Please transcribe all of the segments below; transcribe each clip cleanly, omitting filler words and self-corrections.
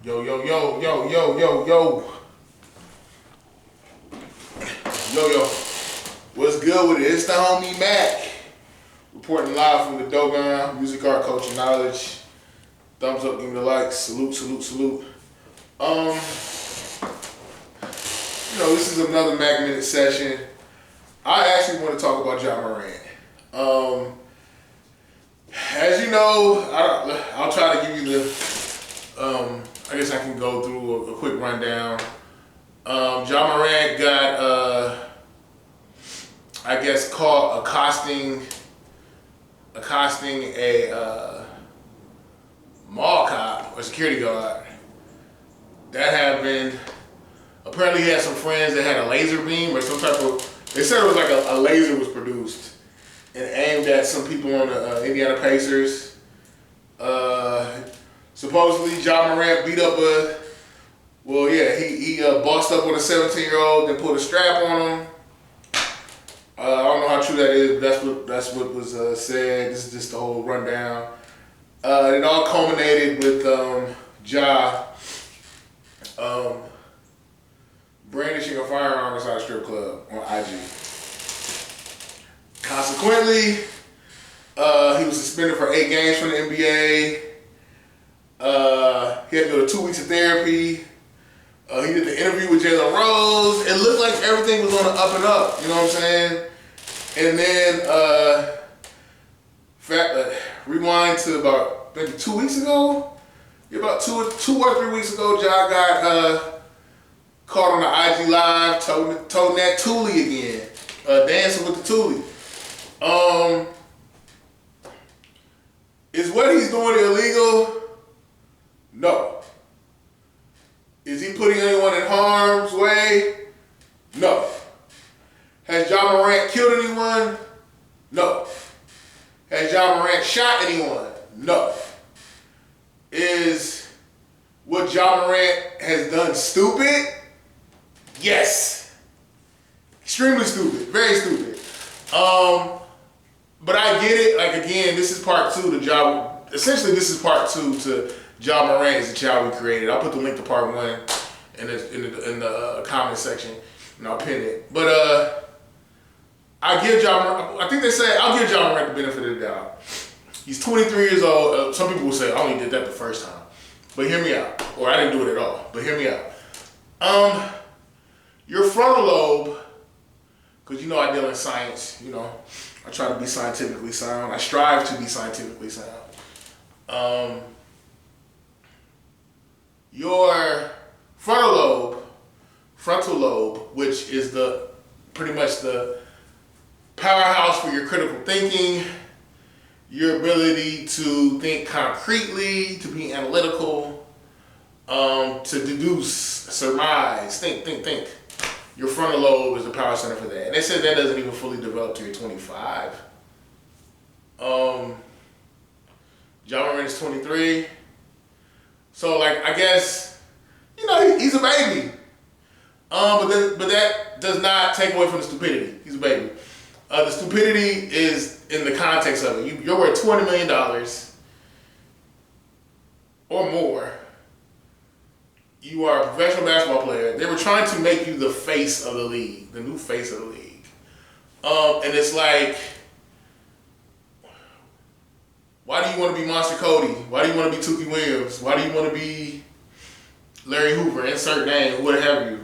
Yo, yo, yo, yo, yo, yo, yo. Yo, yo. What's good with it? It's the homie MACK. Reporting live from the Dogon, music, art, culture, knowledge. Thumbs up, give me the likes. Salute, salute, salute. This is another MACK Minute session. I actually want to talk about Morant. As you know, I'll try to give you the, I guess I can go through a quick rundown. Morant got, I guess, caught accosting a mall cop or security guard. That happened. Apparently he had some friends that had a laser beam or some type of, they said it was like a laser was produced and aimed at some people on the Indiana Pacers. Supposedly Morant beat up he bossed up on a 17-year-old and put a strap on him. I don't know how true that is, but that's what was said. This is just the whole rundown. It all culminated with brandishing a firearm inside a strip club on IG. Consequently, he was suspended for 8 games from the NBA. He had to go to 2 weeks of therapy. He did the interview with Jalen Rose. It looked like everything was on the up and up. You know what I'm saying? And then, rewind to about maybe 2 weeks ago. About two or 3 weeks ago, Ja got caught on the IG Live toting that Thule again, dancing with the Thule. Is what he's doing illegal? No. Is he putting anyone in harm's way? No. Has Morant killed anyone? No. Has Morant shot anyone? No. Is what Morant has done stupid? Yes. Extremely stupid. Very stupid. But I get it. Like, again, this is part 2 to essentially this is part 2 to Morant is the child we created. I'll put the link to part 1 in the comment section and I'll pin it. But I'll give Morant the benefit of the doubt. He's 23 years old. Some people will say, I only did that the first time. But hear me out. Or I didn't do it at all. But hear me out. Your frontal lobe, because I deal in science, I try to be scientifically sound. I strive to be scientifically sound. Your frontal lobe, which is pretty much the powerhouse for your critical thinking, your ability to think concretely, to be analytical, to deduce, surmise, think. Your frontal lobe is the power center for that. And they said that doesn't even fully develop till you're 25. Morant is 23. So, I guess, he's a baby. But that does not take away from the stupidity. He's a baby. The stupidity is in the context of it. You're worth $200 million or more. You are a professional basketball player. They were trying to make you the face of the league, the new face of the league. And it's like, why do you want to be Monster Cody? Why do you want to be Tukey Williams? Why do you want to be Larry Hoover? Insert name, what have you.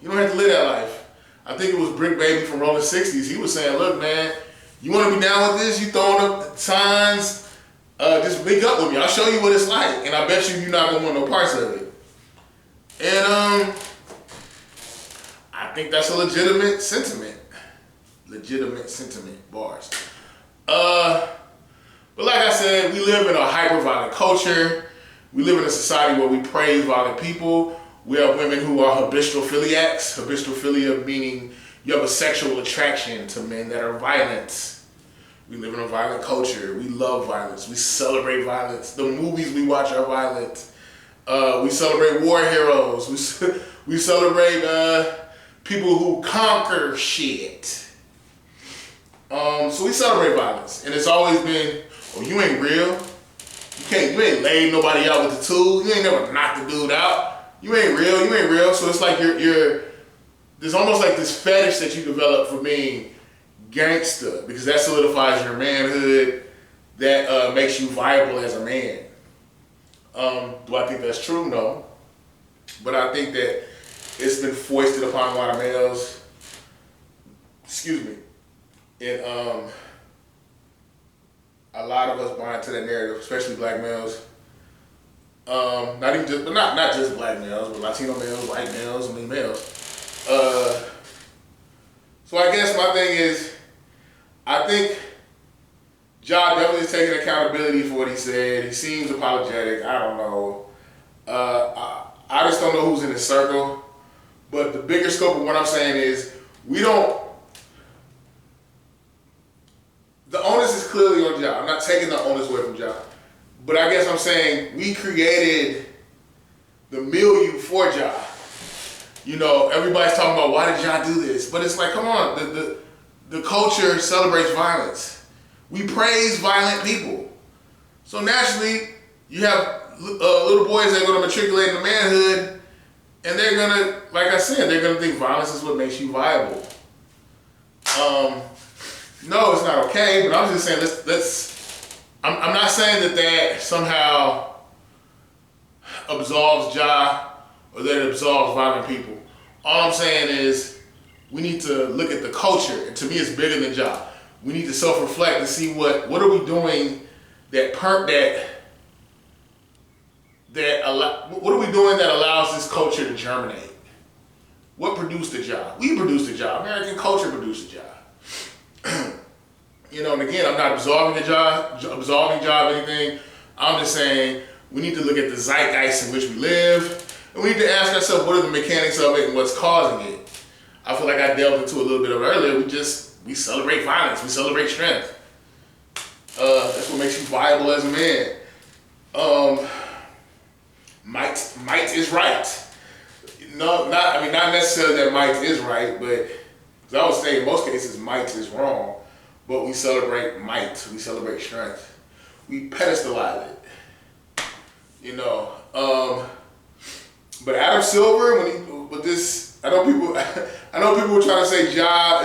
You don't have to live that life. I think it was Brick Baby from Rolling 60s. He was saying, look, man, you want to be down with this? You throwing up signs? Just link up with me. I'll show you what it's like. And I bet you're not going to want no parts of it. And I think that's a legitimate sentiment. Bars. But like I said, we live in a hyper-violent culture. We live in a society where we praise violent people. We have women who are habituophiliacs. Habituophilia meaning you have a sexual attraction to men that are violent. We live in a violent culture. We love violence. We celebrate violence. The movies we watch are violent. We celebrate war heroes. We celebrate people who conquer shit. So we celebrate violence. And it's always been, oh, you ain't real. You you ain't laid nobody out with the tool. You ain't never knocked the dude out. You ain't real. So it's like there's almost like this fetish that you develop for being gangster, because that solidifies your manhood, that makes you viable as a man. Do I think that's true? No. But I think that it's been foisted upon a lot of males. Excuse me. And a lot of us buy into that narrative, especially black males. Not just black males, but Latino males, white males, males. So I guess my thing is, I think Ja definitely is taking accountability for what he said. He seems apologetic. I don't know. I just don't know who's in his circle. But the bigger scope of what I'm saying is, the onus is clearly on Ja. I'm not taking the onus away from Ja. But I guess I'm saying we created the milieu for Ja. You know, everybody's talking about, why did Ja do this? But it's like, come on, the culture celebrates violence. We praise violent people. So naturally, you have little boys that are going to matriculate in the manhood, and they're going to, like I said, they're going to think violence is what makes you viable. No, it's not okay, but I'm just saying, I'm not saying that somehow absolves Ja or that it absolves violent people. All I'm saying is we need to look at the culture, and to me it's bigger than Ja. We need to self-reflect and see what are we doing what are we doing that allows this culture to germinate? What produced the Ja? We produced the Ja. American culture produced the Ja. You know, and again, I'm not absolving Ja of anything. I'm just saying we need to look at the zeitgeist in which we live, and we need to ask ourselves, what are the mechanics of it and what's causing it? I feel like I delved into a little bit of it earlier. We celebrate violence. We celebrate strength. That's what makes you viable as a man. Might is right. No, not necessarily that might is right, but because I would say in most cases might is wrong. But we celebrate might. We celebrate strength. We pedestalize it. You know. But Adam Silver, I know people were trying to say Ja.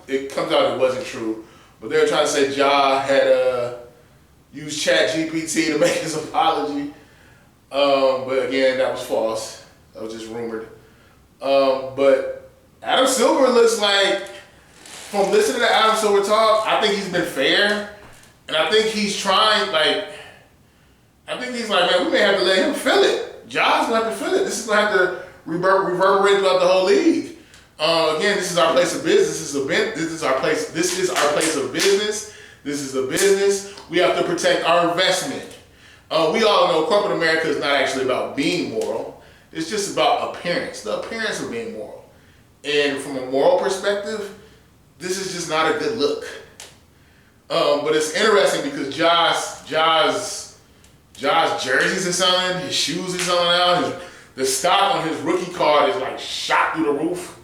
It comes out it wasn't true, but they were trying to say Ja had used ChatGPT to make his apology. But again, that was false. That was just rumored. But Adam Silver looks like, from listening to Adam Silver talk, I think he's been fair, and I think he's trying. Man, we may have to let him feel it. Ja's gonna have to feel it. This is gonna have to reverberate throughout the whole league. Again, this is our place of business. This is our place of business. This is a business. We have to protect our investment. We all know corporate America is not actually about being moral. It's just about appearance, the appearance of being moral. And from a moral perspective, this is just not a good look. But it's interesting because Ja's jerseys are selling, his shoes are selling out, the stock on his rookie card is like shot through the roof.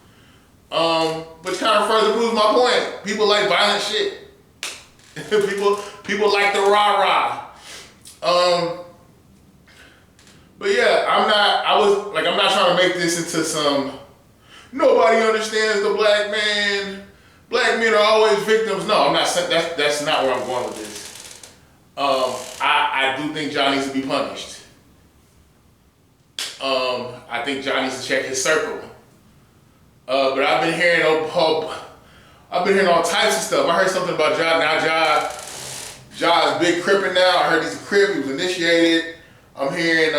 Which kind of further proves my point. People like violent shit. people like the rah-rah. But yeah, I'm not trying to make this into some, nobody understands the black man. Black men are always victims. No, I'm not saying that's not where I'm going with this. I do think Ja needs to be punished. I think Ja needs to check his circle. But I've been hearing all types of stuff. I heard something about Ja. Now Ja's big crippin' now. I heard he's a crip. He was initiated. I'm hearing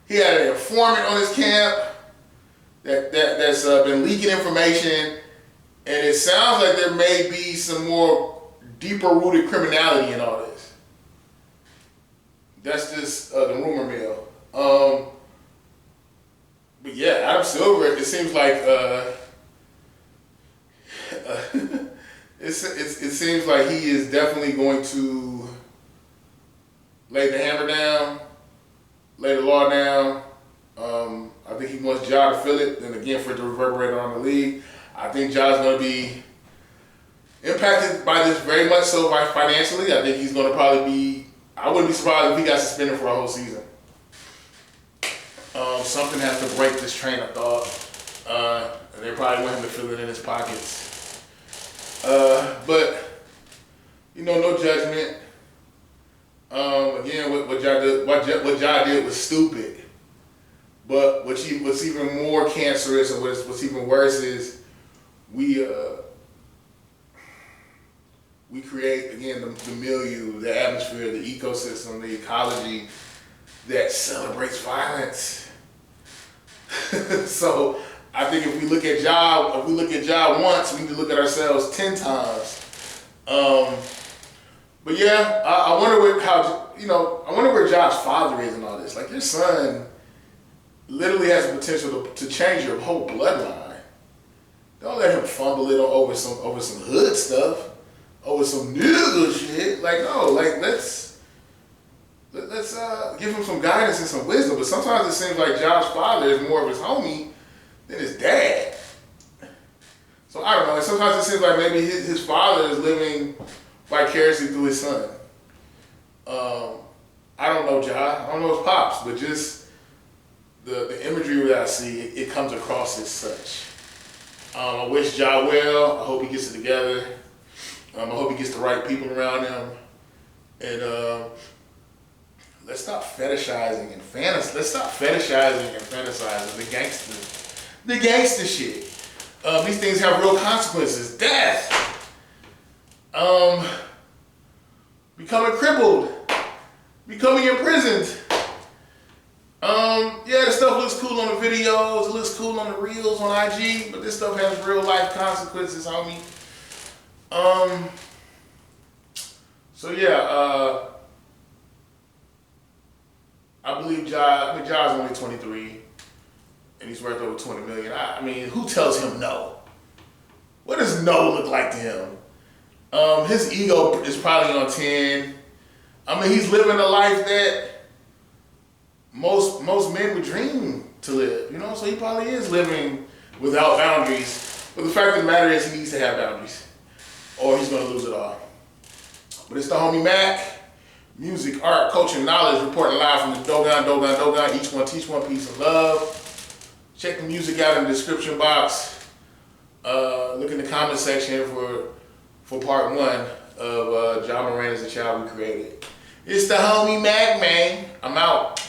he had an informant on his camp that's been leaking information, and it sounds like there may be some more deeper rooted criminality in all this. That's just the rumor mill. But yeah, Adam Silver, it seems like it seems like he is definitely going to lay the hammer down, lay the law down. I think he wants Ja to feel it, and again for it to reverberate on the league. I think Ja's going to be impacted by this very much so financially. I think he's going to probably be I wouldn't be surprised if he got suspended for a whole season. Something has to break this train of thought. They probably want him to fill it in his pockets. But, no judgment. Again, what Ja did was stupid. But what's even more cancerous, and what's even worse is we create, again, the milieu, the atmosphere, the ecosystem, the ecology that celebrates violence. So I think if we look at Ja once, we need to look at ourselves 10 times. But yeah, I wonder where Ja's father is in all this. Like, your son literally has the potential to change your whole bloodline. Don't let him fumble it over some hood stuff, over some nigga shit. Like, no, like let's give him some guidance and some wisdom. But sometimes it seems like Ja's father is more of his homie than his dad. So I don't know. Sometimes it seems like maybe his father is living vicariously through his son. I don't know Ja. I don't know his pops, but just the imagery that I see, it comes across as such. I wish Ja well. I hope he gets it together. I hope he gets the right people around him. And let's stop fetishizing and fantasizing. Let's stop fetishizing and fantasizing the gangster shit. These things have real consequences. Death. Becoming crippled. Becoming imprisoned. Yeah, this stuff looks cool on the videos. It looks cool on the reels on IG, but this stuff has real life consequences, homie. So yeah, I believe Ja's only 23, and he's worth over 20 million. I mean, who tells him no? What does no look like to him? His ego is probably on 10. I mean, he's living a life that most men would dream to live, so he probably is living without boundaries. But the fact of the matter is he needs to have boundaries, or he's going to lose it all. But it's the homie Mac. Music, art, culture, knowledge, reporting live from the Dogon. Each one teach one piece of love. Check the music out in the description box. Look in the comment section for part 1 of Ja Morant as a Child We Created. It's the homie Mac, man. I'm out.